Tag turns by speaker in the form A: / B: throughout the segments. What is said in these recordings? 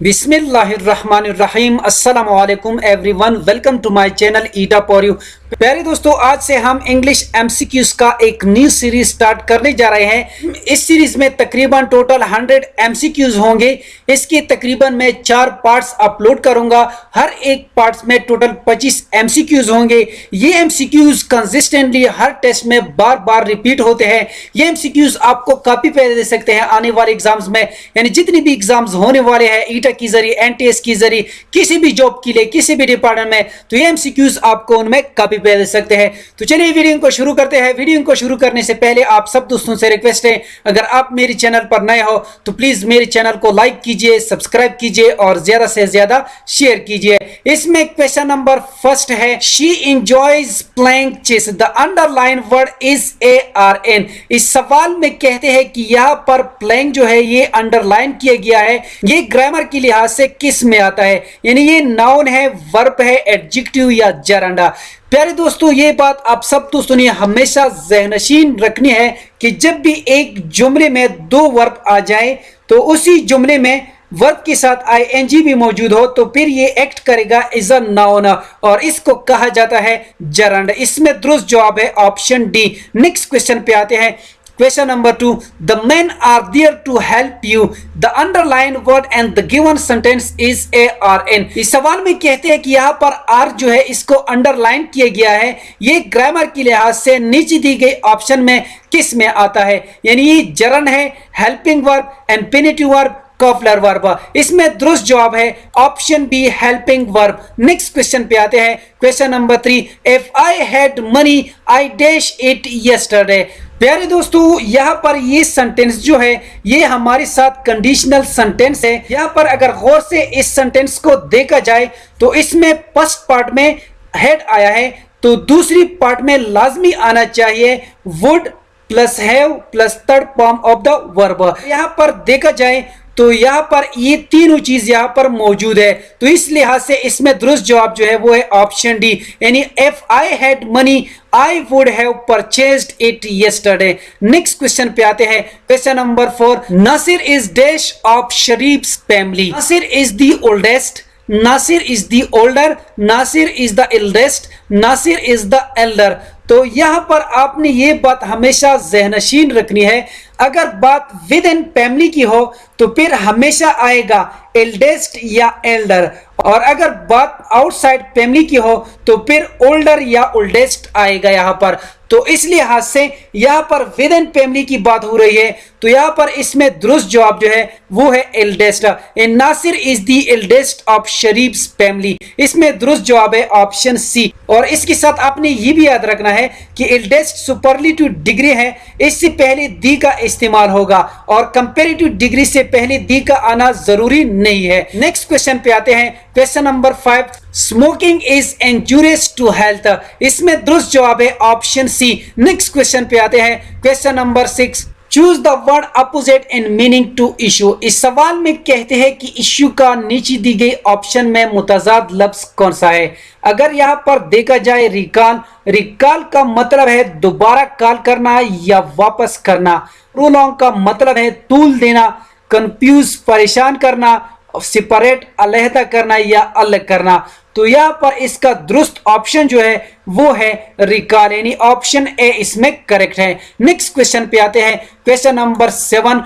A: बिस्मिल्लाहिर्रहमानिर्रहीम अस्सलाम वालेकुम everyone, welcome to my channel eta for you. प्यारे दोस्तों, आज से हम इंग्लिश एमसीक्यूज का एक न्यू सीरीज स्टार्ट करने जा रहे हैं। इस सीरीज में तकरीबन टोटल 100 एमसीक्यूज होंगे। इसके तकरीबन मैं 4 पार्ट्स अपलोड करूंगा। हर एक पार्ट्स में टोटल 25 एमसीक्यूज होंगे। ये एमसीक्यूज कंसिस्टेंटली हर टेस्ट में बार बार रिपीट होते हैं। ये एमसीक्यूज आपको कॉपी पे दे सकते हैं आने वाले एग्जाम्स में, यानी जितनी भी एग्जाम्स होने वाले हैं ईटा की जरिए, एनटीएस की जरिए, किसी भी जॉब के लिए, किसी भी डिपार्टमेंट में, तो ये एमसीक्यूज आपको उनमें कॉपी पे दे सकते हैं। तो चलिए वीडियो को शुरू करते हैं। वीडियो को शुरू करने से पहले आप सब दोस्तों से रिक्वेस्ट है, अगर आप मेरे चैनल पर नए हो तो प्लीज मेरे चैनल को लाइक कीजिए, सब्सक्राइब कीजिए और ज्यादा से ज्यादा शेयर कीजिए। इसमें क्वेश्चन नंबर फर्स्ट है, she enjoys playing chess, the underline word is ARN। इस सवाल में कहते हैं कि यहाँ पर प्लेइंग जो है ये अंडरलाइन किया गया है। ये ग्रामर के लिहाज से किस में आता है, यानी ये नाउन है, वर्ब है, एडजेक्टिव या जरांडा। प्यारे दोस्तों, ये बात आप सब दोस्तों ने हमेशा ज़हनशीन रखनी है कि जब भी एक जुमले में 2 वर्ब आ जाए तो उसी जुमले में वर्ब के साथ ING भी मौजूद हो तो फिर ये एक्ट करेगा एज अ नाउन और इसको कहा जाता है जरांड। इसमें दुरुस्त जवाब है ऑप्शन डी। नेक्स्ट क्वेश्चन पे आते हैं। Question number 2, the men are there to help you. The underlined word and the given sentence is ARN. इस सवाल में कहते हैं कि यहाँ पर R जो है इसको अंडरलाइन किया गया है। ये ग्रामर के लिहाज से नीचे दी गई ऑप्शन में किस में आता है, यानी ये जरन है, helping verb, infinitive verb, copular verb. इसमें दुरुस्त जवाब है option B, helping verb. Next question पे आते हैं। Question number 3, if I had money I dash it yesterday. प्यारे दोस्तों, यहाँ पर ये सेंटेंस जो है ये हमारे साथ कंडीशनल सेंटेंस है। यहाँ पर अगर गौर से इस सेंटेंस को देखा जाए तो इसमें फर्स्ट पार्ट में हैड आया है तो दूसरी पार्ट में लाजमी आना चाहिए would plus have plus third form of the verb. यहाँ पर देखा जाए तो यहाँ पर ये तीनों चीज यहाँ पर मौजूद है, तो इस लिहाज से इसमें दुरुस्त जवाब जो है वो है ऑप्शन डी, यानी if I had money I would have purchased it yesterday. Next question पे आते हैं। Question number 4, Nasir is dash of Sharif's family. Nasir is the oldest, Nasir is the older, Nasir is the eldest, Nasir is the elder. तो यहाँ पर आपने ये बात हमेशा ज़हनशीन रखनी है, अगर बात विद इन फैमिली की हो तो फिर हमेशा आएगा एल्डेस्ट या एल्डर, और अगर बात आउटसाइड फैमिली की हो तो फिर ओल्डर या ओल्डेस्ट आएगा यहाँ पर। तो इस लिहाज से यहाँ पर विद इन फैमिली की बात हो रही है तो यहाँ पर इसमें दुरुस्त जवाब जो है वो है eldest. Nasir is the eldest of Sharif's family. इसमें दुरुस्त जवाब है ऑप्शन सी। और इसके साथ आपने ये भी याद रखना है कि एल्डेस्ट सुपरलेटिव डिग्री है, इससे पहले दी का इस्तेमाल होगा और कंपैरेटिव डिग्री से पहले दी का आना जरूरी नहीं है। नेक्स्ट क्वेश्चन पे आते हैं। Question number 5, smoking is injurious to health. इसमें दुरुस्त जवाब है ऑप्शन सी। नेक्स्ट क्वेश्चन पे आते हैं। Question number 6, choose the word opposite in meaning to issue. इस सवाल में कहते हैं कि इशू का नीचे दी गई ऑप्शन में मुतजाद लफ्ज कौन सा है। अगर यहाँ पर देखा जाए रिकॉल, रिकॉल का मतलब है दोबारा कॉल करना या वापस करना। प्रोलॉन्ग का मतलब है तूल देना, कंफ्यूज परेशान करना, सेपरेट अलहदा करना या अलग करना। तो यहाँ पर इसका दुरुस्त ऑप्शन जो है वो है रिकॉल, यानी ऑप्शन ए इसमें करेक्ट है। नेक्स्ट क्वेश्चन पे आते हैं। Question number 7,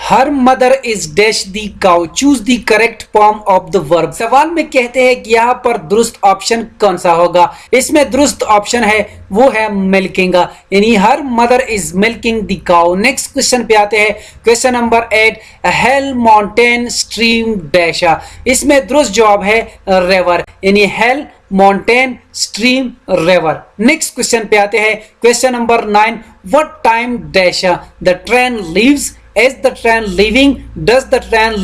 A: her mother is dash the cow, choose the correct form of the verb. सवाल में कहते हैं कि यहाँ पर दुरुस्त ऑप्शन कौन सा होगा। इसमें दुरुस्त ऑप्शन है वो है मिल्किंग, यानी her mother is milking the cow. Next question पे आते हैं। Question number 8, hello mountain stream dash. इसमें दुरुस्त जवाब है रिवर, यानी hello mountain stream river. Next question पे आते हैं। Question number 9, what time dash the train leaves, is the train leaving, does the train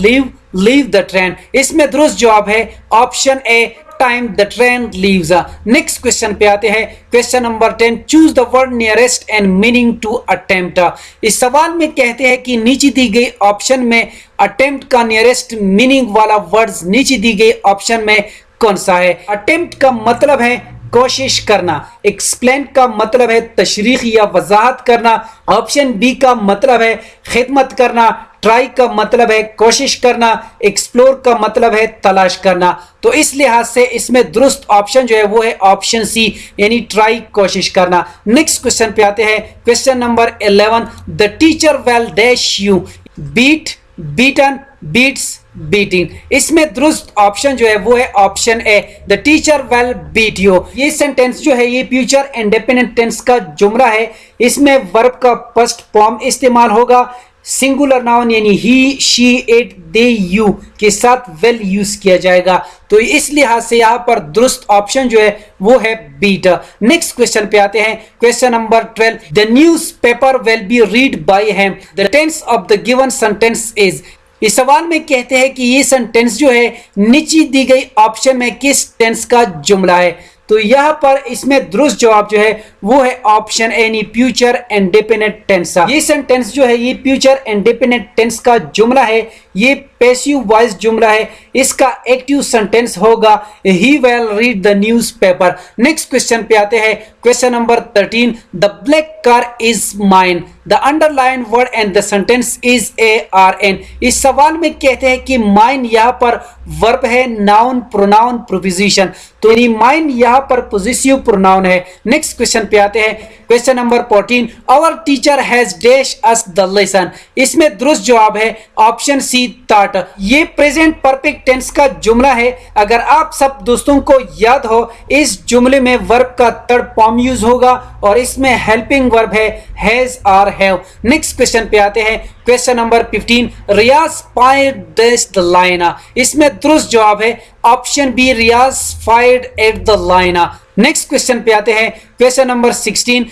A: leave the train। इसमें दुरुस्त जवाब है option A, time the train leaves. Next question पे आते हैं। Question number 10, choose the word nearest and meaning to attempt. इस सवाल में कहते हैं कि नीचे दी गई ऑप्शन में अटेम्प्ट का नियरेस्ट मीनिंग वाला वर्ड्स नीचे दी गई ऑप्शन में कौन सा है। अटेम्प्ट का मतलब है कोशिश करना, एक्सप्लेन का मतलब है तशरीह या वजाहत करना, ऑप्शन बी का मतलब है खिदमत करना, ट्राई का मतलब है कोशिश करना, एक्सप्लोर का मतलब है तलाश करना। तो इस लिहाज से इसमें दुरुस्त ऑप्शन जो है वो है ऑप्शन सी, यानी ट्राई, कोशिश करना। नेक्स्ट क्वेश्चन पे आते हैं, question number 11, the teacher well dash you, beat, beaten, beats, beating. इसमें दुरुस्त ऑप्शन जो है वो है option A, the teacher well beat you. ये सेंटेंस जो है ये फ्यूचर इंडेपेंडेंट टेंस का जुमला है। इसमें वर्ब का फर्स्ट फॉर्म इस्तेमाल होगा, सिंगुलर नाउन यानी ही, शी, इट, दे, यू के साथ वेल यूज किया जाएगा। तो इस लिहाज से यहाँ पर दुरुस्त ऑप्शन जो है वो है बीट। नेक्स्ट क्वेश्चन पे आते हैं, question number 12, the newspaper will be read by him, the tense of the given sentence is. इस सवाल में कहते हैं कि ये सेंटेंस जो है नीचे दी गई ऑप्शन में किस टेंस का जुमला है। तो यहाँ पर इसमें दुरुस्त जवाब जो है वो है ऑप्शन ए, यानी फ्यूचर इंडेपेंडेंट टेंस। ये सेंटेंस जो है ये फ्यूचर इंडेपेंडेंट टेंस का जुमला है, ये पैसिव वॉइस जुमला है। इसका एक्टिव सेंटेंस होगा he will read the newspaper. Next question पे आते हैं, question number 13, the black car is mine, the underline word and the sentence is A R N. इस सवाल में कहते हैं कि माइन यहाँ पर वर्ब है, नाउन, प्रोनाउन, प्रीपोजिशन। तो माइन यहाँ पर पोजेसिव प्रोनाउन है। नेक्स्ट क्वेश्चन पे आते हैं, question number 14, our teacher has dash us the lesson. इसमें दुरुस्त जवाब है ऑप्शन सी, थॉट। ये प्रेजेंट परफेक्ट टेंस का जुमला है। अगर आप सब दोस्तों को याद हो, इस जुमले में वर्ब का थर्ड फॉर्म यूज होगा और इसमें हेल्पिंग वर्ब है हैज और हैव। नेक्स्ट क्वेश्चन पे आते हैं, question number 15, Riaz fired dash the line. इसमें दुरुस्त जवाब है option B, Riaz fired at the line. Next question पे आते हैं, question number 16,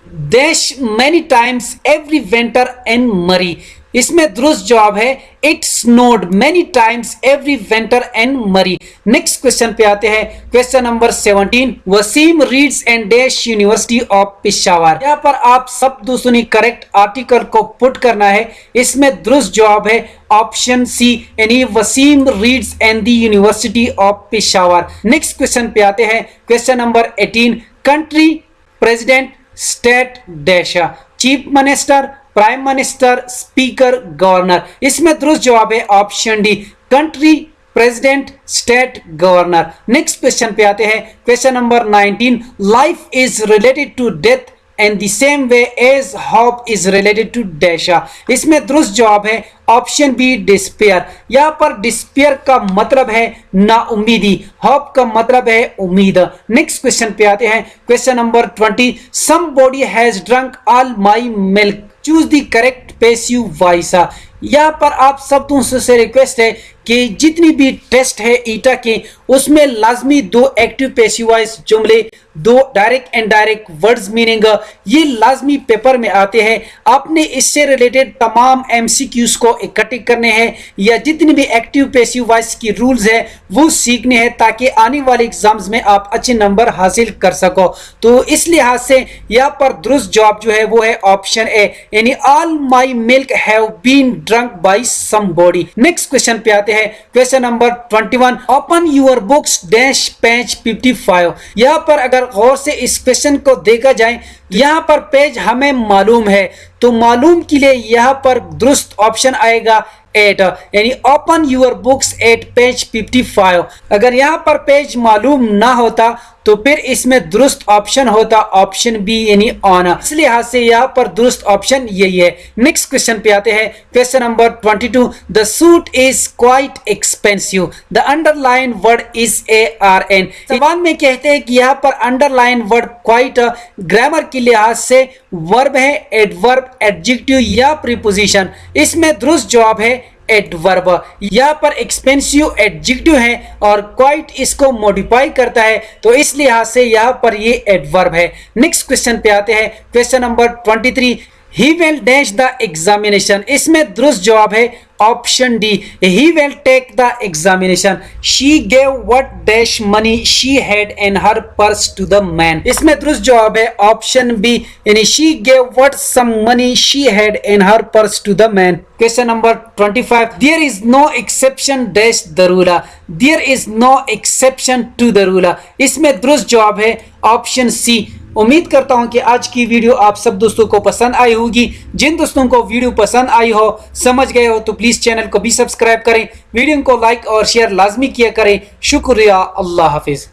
A: dash many times every winter in Murree. इसमें दुरुस्त जवाब है it snowed many times every winter in Murree. Next question पे आते हैं, question number 17, Wasim reads and dash university of Peshawar. यहाँ पर आप सब दोस्तों ने करेक्ट आर्टिकल को पुट करना है। इसमें दुरुस्त जवाब है ऑप्शन सी, यानी Wasim reads and the university of Peshawar. Next question पे आते हैं, question number 18, country, president, state dash, chief minister, prime minister, speaker, governor. इसमें दुरुस्त जवाब है option D, country, president, state, governor. Next question पे आते हैं, question number 19, life is related to death and the same way as hope is related to dash. इसमें दुरुस्त जवाब है ऑप्शन बी, डिस्पेयर। यहाँ पर डिस्पेयर का मतलब है ना उम्मीदी, होप का मतलब है उम्मीद। नेक्स्ट क्वेश्चन पे आते हैं, question number 20, somebody has drunk all my milk, choose the correct passive voice. यहाँ पर आप सब दोस्तों से रिक्वेस्ट है कि जितनी भी टेस्ट है ईटा के, उसमें लाजमी 2 एक्टिव पैसिव वॉइस जुमले, 2 direct and direct words meaning, ये लाजमी पेपर में आते हैं। आपने इससे रिलेटेड तमाम एमसीक्यूज को इकट्ठे करने हैं या जितनी भी एक्टिव पैसिव वॉइस की रूल्स है वो सीखने हैं ताकि आने वाले एग्जाम्स में आप अच्छे नंबर हासिल कर सको। तो इस लिहाज से यहाँ पर दुरुस्त जवाब जो है वो है ऑप्शन ए, यानी all my milk have been drunk by somebody. Next question पे आते हैं, question number 21, open your books dash page 55। यहाँ पर अगर गौर से इस क्वेश्चन को देखा जाए, यहाँ पर पेज हमें मालूम है, तो मालूम के लिए यहाँ पर दुरुस्त ऑप्शन आएगा 8, यानी open your books at page 55। अगर यहाँ पर पेज मालूम ना होता तो फिर इसमें दुरुस्त ऑप्शन होता ऑप्शन बी, यानी ऑन। इस लिहाज से यहाँ पर दुरुस्त ऑप्शन यही है। नेक्स्ट क्वेश्चन पे आते हैं, question number 22, the suit is quite expensive, the underline word is A R N. सवाल में कहते हैं कि यहाँ पर अंडरलाइन वर्ड क्वाइट ग्रामर के लिहाज से वर्ब है, एडवर्ब, एडजेक्टिव या प्रीपोजिशन। इसमें दुरुस्त जवाब है एडवर्ब। यहाँ पर एक्सपेंसिव एडजेक्टिव है और क्वाइट इसको मॉडिफाई करता है, तो इस लिहाज से यहाँ पर ये एडवर्ब है। नेक्स्ट क्वेश्चन पे आते हैं, question number 23, he will dash the examination. इसमें दुरुस्त जवाब है option D, he will take the examination. She gave what dash money she had in her purse to the man. इसमें दुरुस्त जवाब है ऑप्शन बी, यानी she gave what some money she had in her purse to the man. Question number 25, there is no exception dash the rule, there is no exception to the rule. इसमें दुरुस्त जवाब है option सी, उम्मीद करता हूं कि आज की वीडियो आप सब दोस्तों को पसंद आई होगी। जिन दोस्तों को वीडियो पसंद आई हो, समझ गए हो, तो प्लीज चैनल को भी सब्सक्राइब करें, वीडियो को लाइक और शेयर लाजमी किया करें। शुक्रिया। अल्लाह हाफिज।